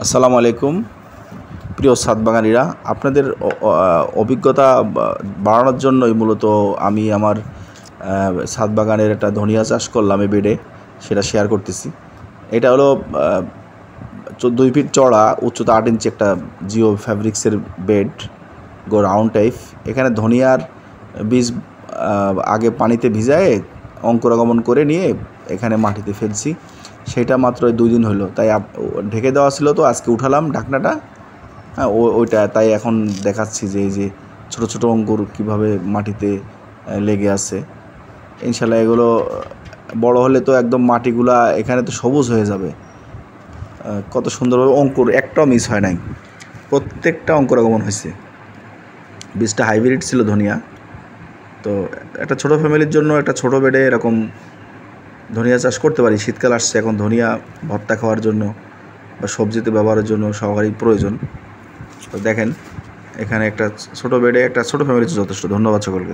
আসসালামু আলাইকুম প্রিয় ছাদ বাগানীরা, আপনাদের অভিজ্ঞতা বাড়ানোর জন্যই মূলত আমি আমার ছাদ বাগানের একটা ধনিয়া চাষ করলাম এই বেডে, সেটা শেয়ার করতেছি। এটা হলো 2 ফিট চড়া, উচ্চতা 8 ইঞ্চি একটা জিও ফ্যাব্রিক্সের বেড, রাউন্ড টাইপ। এখানে ধনিয়ার বীজ আগে পানিতে ভিজায়ে অঙ্কুরাগমন করে নিয়ে এখানে মাটিতে ফেলছি। সেটা মাত্র 2 দিন হলো, তাই ঢেকে দেওয়া ছিল, তো আজকে উঠালাম ঢাকনাটা। হ্যাঁ, ওইটা তাই এখন দেখাচ্ছি যে এই যে ছোটো ছোটো অঙ্কুর কীভাবে মাটিতে লেগে আছে। ইনশাল্লাহ এগুলো বড় হলে তো একদম মাটিগুলা এখানে তো সবুজ হয়ে যাবে। কত সুন্দরভাবে অঙ্কুর একটাও মিস হয় নাই, প্রত্যেকটা অঙ্কুরাগমন হয়েছে। বীজটা হাইব্রিড ছিল ধনিয়া। তো একটা ছোটো ফ্যামিলির জন্য একটা ছোটো বেডে এরকম ধনিয়া চাষ করতে পারি। শীতকাল আসছে, এখন ধনিয়া ভর্তা খাওয়ার জন্য বা সবজিতে ব্যবহারের জন্য সবারই প্রয়োজন। তো দেখেন, এখানে একটা ছোটো বেডে একটা ছোটো ফ্যামিলিতে যথেষ্ট। ধন্যবাদ সকলকে।